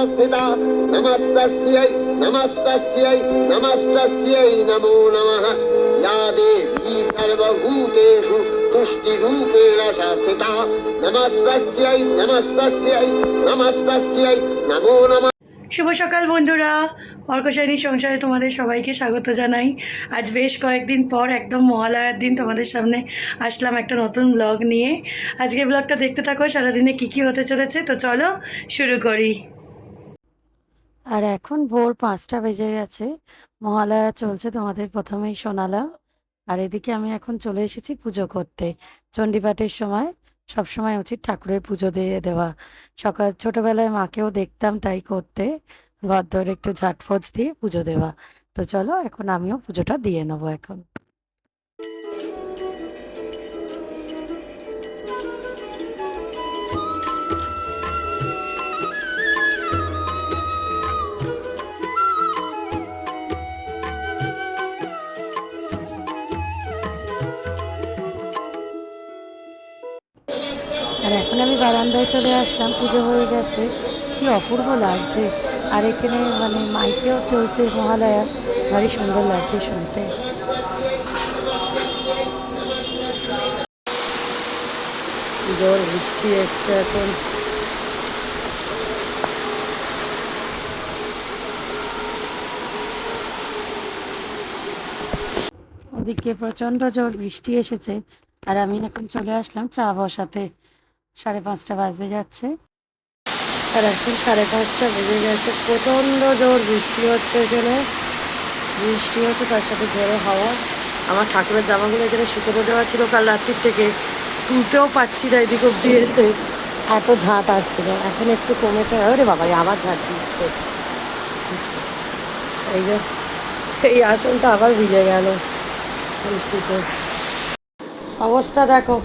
स्थिता नमस्तस्यै नमस्तस्यै नमस्तस्यै नमो नमः या देवी सर्वभूतेषु तुष्टिरूपेण स्थिता नमस्तस्यै नमस्तस्यै नमस्तस्यै नमो नमः। শুভ সকাল বন্ধুরা, অর্কশাইনীর সংসারে তোমাদের সবাইকে স্বাগত জানাই। আজ বেশ কয়েকদিন পর একদম মহালয়ার দিন তোমাদের সামনে আসলাম একটা নতুন ব্লগ নিয়ে। আজকে ব্লগটা দেখতে থাকো, সারাদিনে কী হতে চলেছে। তো চলো শুরু করি। আর এখন ভোর 5টা বেজে গেছে, মহালয়া চলছে, তোমাদের প্রথমেই শোনালাম। আর এদিকে আমি এখন চলে এসেছি পুজো করতে। চণ্ডীপাঠের সময় সবসময় উচিত ঠাকুরের পুজো দিয়ে দেওয়া। ছোটবেলায় মাকেও দেখতাম তাই করতে, ঘর দর একটু ঝাটফোঁচ দিয়ে পুজো দেওয়া। তো চলো এখন আমিও পুজোটা দিয়ে নেবো এখন। আর এখন আমি বারান্দায় চলে আসলাম, পুজো হয়ে গেছে, কি অপূর্ব লাগছে। আর এখানে মানে মাইকেও চলছে মহালয়া, ভারী সুন্দর লাগছে শুনতে। জোর বৃষ্টি এসছে এখন। ওদিকে প্রচণ্ড জোর বৃষ্টি এসেছে, আর আমি এখন চলে আসলাম চা বসাতে। 5:30 বাজতে যাচ্ছে, আর এখন 5:30 বেজে গেছে। প্রচণ্ড জোর বৃষ্টি হচ্ছে এখানে, বৃষ্টি হচ্ছে তার সাথে জোরে হাওয়া। আমার ঠাকুরের জামাগুলো এখানে শুকোতে দেওয়া ছিল কাল রাত্রির থেকে, তুলতেও পারছি না, এদিক অব্দি এসে এত ঝাঁট আসছিল। এখন একটু কমেছে। ওরে বাবা, আবার ঝাঁট দিচ্ছে। এই যে এই আসনটা আবার ভিজে গেল বৃষ্টিতে। অবস্থা দেখো,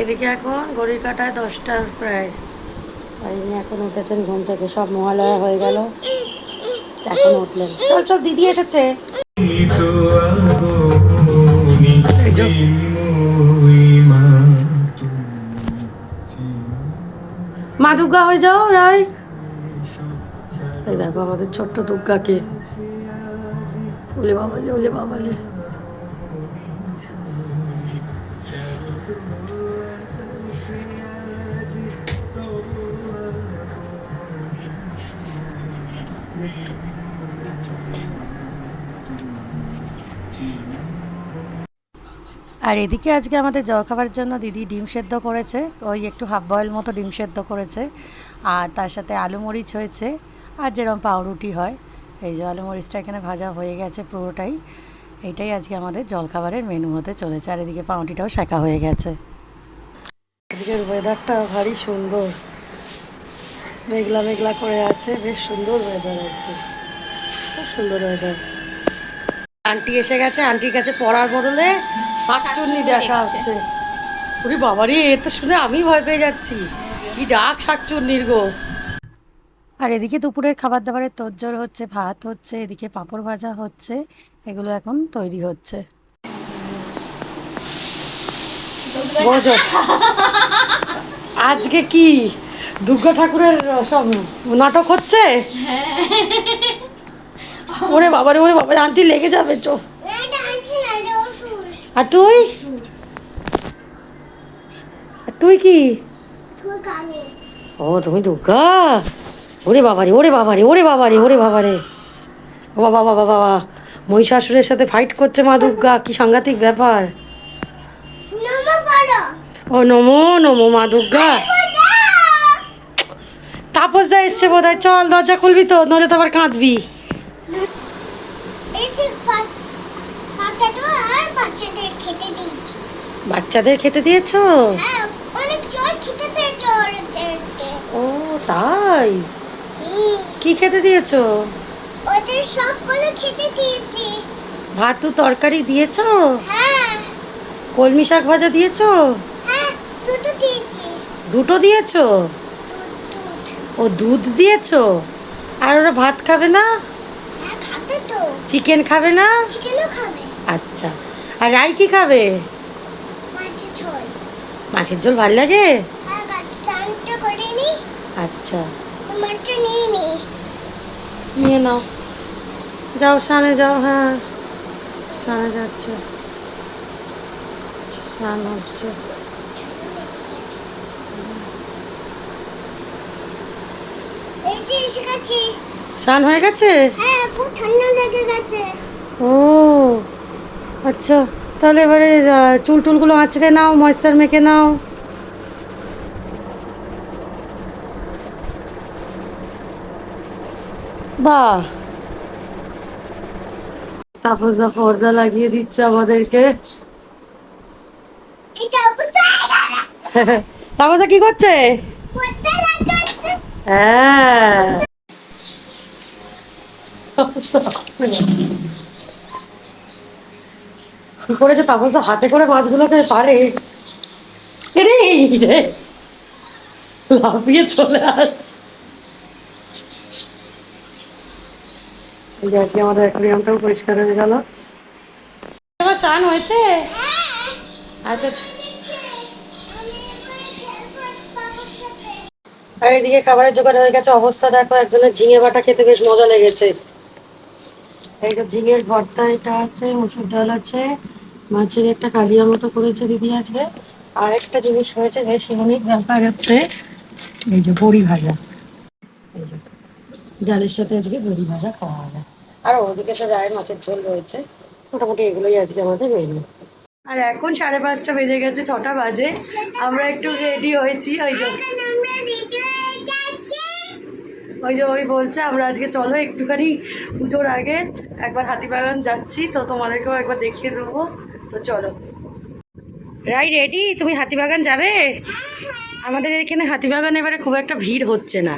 এদিকে এখন ঘড়ির কাঁটায় 10টার প্রায়। আর ইনি এখন উঠেছেন ঘুম থেকে, সব মহালয়া হয়ে গেল, এখন উঠলেন। চল চল, দিদি এসেছে। মা দুর্গা হয়ে যাও রায়। এই দেখো আমাদের ছোট্ট দুর্গাকে। ওলে বাবালে, ওলে বাবালে। আর এদিকে আজকে আমাদের জলখাবারের জন্য দিদি ডিম সেদ্ধ করেছে, ওই একটু হাফ বয়েল মতো ডিম সেদ্ধ করেছে, আর তার সাথে আলু মরিচ হয়েছে, আর যেরকম পাউরুটি হয়। এই যে আলু মরিচটা এখানে ভাজা হয়ে গেছে পুরোটাই। এইটাই আজকে আমাদের জলখাবারের মেনু হতে চলেছে। আর এদিকে পাউরুটিটাও সেঁকা হয়ে গেছে। আজকের ওয়েদারটা ভারী সুন্দর, মেঘলা মেঘলা করে আছে, বেশ সুন্দর ওয়েদার আজকে, খুব সুন্দর ওয়েদার। আন্টি এসে গেছে, আন্টির কাছে পড়ার বদলে শাকচুন্নি দেখা হচ্ছে। ওরে বাবারে, এ তো শুনে আমি ভয় পেয়ে যাচ্ছি, কি ডাক শাকচুন্নির গো। আর এদিকে দুপুরের খাবার দাবারের তোড়জোড় হচ্ছে, ভাত হচ্ছে, এদিকে পাঁপড় ভাজা হচ্ছে, এগুলো এখন তৈরি হচ্ছে। আজকে কি দুর্গা ঠাকুরের সব নাটক হচ্ছে? ওরে বাবারে, ওরে বাবা, আন্টি লেগে যাবে চো। আর তুই তুই কি? ও তুমি দুর্গা। ওরে বাবারে, ওরে বাবারে, ওরে বাবারে, ওরে বাবারে, বাবা বাবা বাবা, মহিষাসুরের সাথে ফাইট করছে মা দুর্গা, কি সাংঘাতিক ব্যাপার। ও নমো নমো মা দুর্গা। তাপস দা এসছে বোধ হয়, চল দরজা খুলবি তো, নইলে তো আবার কাঁদবি। বাচ্চাদের খেতে দিয়েছো? ও তাই, কি খেতে দিয়েছো? ওদের সবগুলো খেতে দিয়েছি। ভাত তরকারি দিয়েছো? হ্যাঁ। কলমি শাক ভাজা দিয়েছো? হ্যাঁ, দুটো দিয়েছি। দুটো দিয়েছো? দুধ। ও দুধ দিয়েছো। আর ওরা ভাত খাবে না? হ্যাঁ খাবে তো। চিকেন খাবে না? চিকেনও খাবে। আচ্ছা, আর রাই কি খাবে? মাছের ঝোল। মাছের ঝোল ভালো লাগে? হ্যাঁ, স্নানটা করে নি। আচ্ছা, তুমি আমারটা নিয়ে নি। নিয়ে নাও, যাও স্নানে যাও। হ্যাঁ, স্নানে যাচ্ছে, স্নান হচ্ছে। এই যে এসে গেছি। স্নান হয়ে গেছে? হ্যাঁ, খুব ঠান্ডা লেগে গেছে। ও আচ্ছা, তাহলে এবারে চুল টুলগুলো আঁচড়ে নাও, ময়েশ্চার মেখে নাও। বাহ, তাপসা পর্দা লাগিয়ে দিচ্ছে আমাদেরকে। এটা অবশ্যই তাপসা কি করছে? পড়তে লাগাচ্ছে। হ্যাঁ, কি করেছে তাপসা, হাতে করে মাছগুলোকে পারে। রে রে, লাফিয়ে চলে আস। এই যে আজকে আমাদের অ্যাকোয়ারিয়ামটাও পরিষ্কার হয়ে গেল। তোমার স্নান হয়েছে? আচ্ছা আচ্ছা। আর এদিকে খাবারের জোগাড় হয়ে গেছে, অবস্থা দেখো, একজনের ঝিঙে বাটা খেতে বেশ মজা লেগেছে। এইটা ঝিঙের ভর্তা, এটা আছে, মুসুর ডাল আছে, মাছের একটা কালিয়া মতো করেছে দিদি আজকে। আর একটা জিনিস হয়েছে বেশ ইউনিক ব্যাপার হচ্ছে, এই যে বড়ি ভাজা। এই যে ডালের সাথে আজকে বড়ি ভাজা খাওয়া হবে। আর ওদিকে তো রায়ের মাছের ঝোল রয়েছে। মোটামুটি এগুলোই আজকে আমাদের মেনু। আর এখন 5:30 বেজে গেছে, 6টা বাজে। আমরা একটু রেডি হয়েছি। ওই যে এখন আমরা রেডি হয়ে যাচ্ছি। ওই বলছে আমরা আজকে চলো একটুখানি পুজোর আগে একবার হাতিবাগান যাচ্ছি, তো তোমাদেরকেও একবার দেখিয়ে দেবো। তো চলো। রাই রেডি? তুমি হাতিবাগান যাবে? আমাদের এখানে হাতিবাগান এবারে খুব একটা ভিড় হচ্ছে না,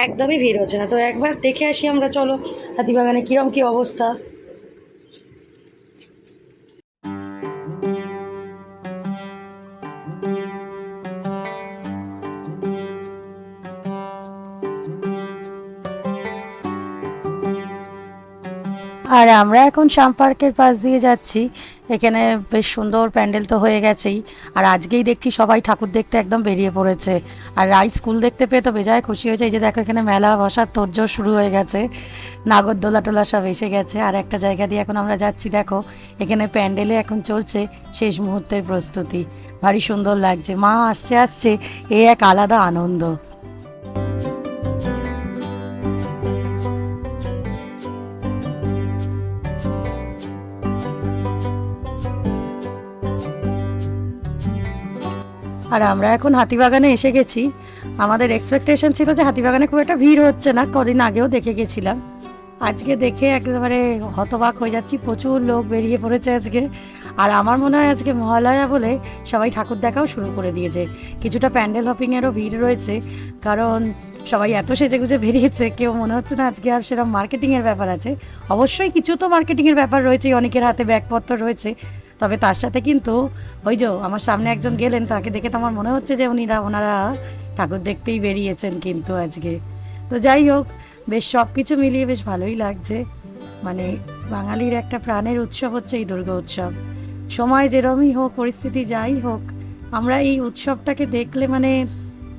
একদমই ভিড় হচ্ছে না। তো একবার দেখে আসি আমরা, চলো হাতিবাগানে কিরম কি অবস্থা। আর আমরা এখন শ্যাম পার্কের পাশ দিয়ে যাচ্ছি। এখানে বেশ সুন্দর প্যান্ডেল তো হয়ে গেছেই, আর আজকেই দেখছি সবাই ঠাকুর দেখতে একদম বেরিয়ে পড়েছে। আর রাই স্কুল দেখতে পেয়ে তো বেজায় খুশি হয়েছে। এই যে দেখো, এখানে মেলা বসার তোড়জোড় শুরু হয়ে গেছে, নাগরদোলা টোলা সব এসে গেছে। আর একটা জায়গা দিয়ে এখন আমরা যাচ্ছি, দেখো এখানে প্যান্ডেলে এখন চলছে শেষ মুহূর্তের প্রস্তুতি। ভারী সুন্দর লাগছে, মা আসছে আসছে, এ এক আলাদা আনন্দ। আর আমরা এখন হাতিবাগানে এসে গেছি। আমাদের এক্সপেকটেশন ছিল যে হাতিবাগানে খুব একটা ভিড় হচ্ছে না, কদিন আগেও দেখে গেছিলাম। আজকে দেখে একেবারে হতবাক হয়ে যাচ্ছি, প্রচুর লোক বেরিয়ে পড়েছে আজকে। আর আমার মনে হয় আজকে মহালয়া বলে সবাই ঠাকুর দেখাও শুরু করে দিয়েছে। কিছুটা প্যান্ডেল হপিংয়েরও ভিড় রয়েছে, কারণ সবাই এত সেজেগুজে বেরিয়েছে, কেউ মনে হচ্ছে না আজকে আর সেরকম মার্কেটিংয়ের ব্যাপার আছে। অবশ্যই কিছু তো মার্কেটিংয়ের ব্যাপার রয়েছে, অনেকের হাতে ব্যাগপত্র রয়েছে। তবে তার সাথে কিন্তু ওই যে আমার সামনে একজন গেলেন, তাকে দেখে তো আমার মনে হচ্ছে যে ওনারা ঠাকুর দেখতেই বেরিয়েছেন কিন্তু আজকে। তো যাই হোক, বেশ সব কিছু মিলিয়ে বেশ ভালোই লাগছে। মানে বাঙালির একটা প্রাণের উৎসব হচ্ছে এই দুর্গা উৎসব। সময় যেরমই হোক, পরিস্থিতি যাই হোক, আমরা এই উৎসবটাকে দেখলে মানে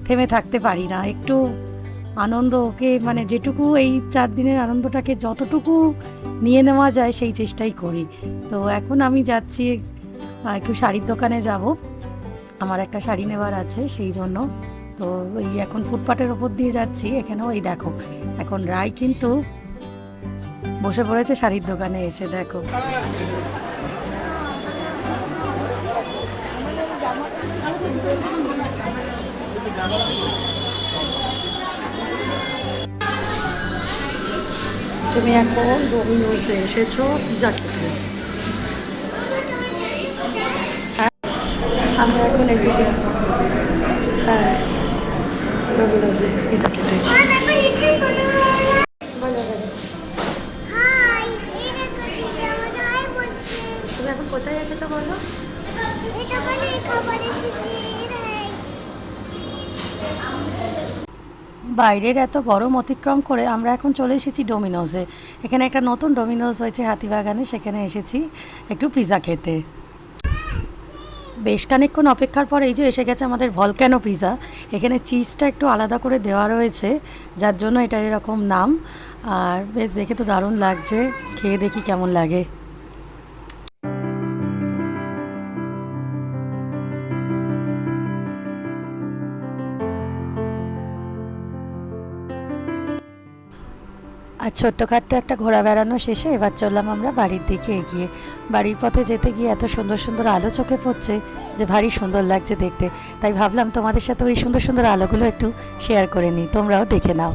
থেমে থাকতে পারি না। একটু আনন্দ ওকে মানে যেটুকু এই 4 দিনের আনন্দটাকে যতটুকু নিয়ে নেওয়া যায় সেই চেষ্টাই করি। তো এখন আমি যাচ্ছি একটু শাড়ির দোকানে যাব, আমার একটা শাড়ি নেওয়ার আছে সেই জন্য। তো ওই এখন ফুটপাতের ওপর দিয়ে যাচ্ছি। এখানেও এই দেখো, এখন রায় কিন্তু বসে পড়েছে শাড়ির দোকানে এসে, দেখো। তুমি এখন ডোমিনোসে এসেছো পিজা খেতে। আমরা এখন এসেছি, হ্যাঁ, ডোমিনোসে পিজা খেতে। হাই, এই দেখো দিদি আমাকে হাই বলছে। তুমি এখন কোথায় এসেছো বলো? এই দোকানে খাবার এসেছে। বাইরের এত গরম অতিক্রম করে আমরা এখন চলে এসেছি ডোমিনোসে। এখানে একটা নতুন ডোমিনোস হয়েছে হাতিবাগানে, সেখানে এসেছি একটু পিজা খেতে। বেশ খানিকক্ষণ অপেক্ষার পর এই যে এসে গেছে আমাদের ভলক্যানো পিৎজা। এখানে চিজটা একটু আলাদা করে দেওয়া রয়েছে, যার জন্য এটা এরকম নাম। আর বেশ দেখে তো দারুণ লাগছে, খেয়ে দেখি কেমন লাগে। আর ছোট্টখাট্ট একটা ঘোরা বেড়ানো শেষে এবার চললাম আমরা বাড়ির দিকে এগিয়ে। বাড়ির পথে যেতে গিয়ে এত সুন্দর সুন্দর আলো চোখে পড়ছে যে ভারী সুন্দর লাগছে দেখতে। তাই ভাবলাম তোমাদের সাথে ওই সুন্দর সুন্দর আলোগুলো একটু শেয়ার করে নিই, তোমরাও দেখে নাও।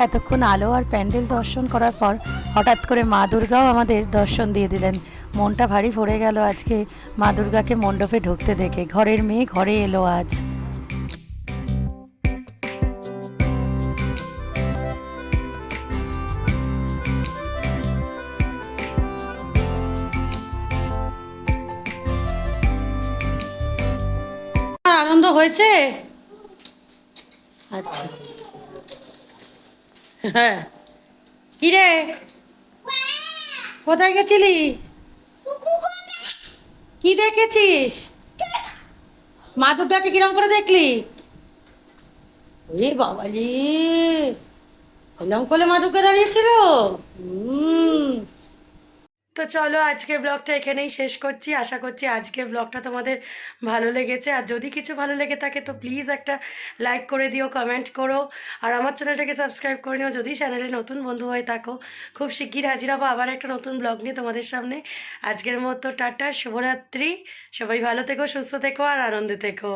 এতক্ষণ আলো আর প্যান্ডেল দর্শন করার পর হঠাৎ করে মা দুর্গাও আমাদের দর্শন দিয়ে দিলেন। মনটা ভারী ভরে গেল আজকে মা দুর্গাকে মণ্ডপে ঢুকতে দেখে। ঘরের মেয়ে ঘরে এলো আজ। আনন্দ হয়েছে? আচ্ছা, হ্যাঁ। কি রে, কোথায় গেছিলি? কি দেখেছিস? মা দুর্গাকে কিরম করে দেখলি? এ বাবালি, এরকম করে মা দুর্গা দাঁড়িয়েছিল। তো চলো আজকের ব্লগটা এখানেই শেষ করছি। আশা করছি আজকের ব্লগটা তোমাদের ভালো লেগেছে। আর যদি কিছু ভালো লেগে থাকে তো প্লিজ একটা লাইক করে দিও, কমেন্ট করো, আর আমার চ্যানেলটাকে সাবস্ক্রাইব করে নিও যদি চ্যানেলে নতুন বন্ধু হয়ে থাকো। খুব শিগগির হাজির হবো আবার একটা নতুন ব্লগ নিয়ে তোমাদের সামনে। আজকের মতো টাটা, শুভরাত্রি। সবাই ভালো থেকো, সুস্থ থেকো আর আনন্দে থেকো।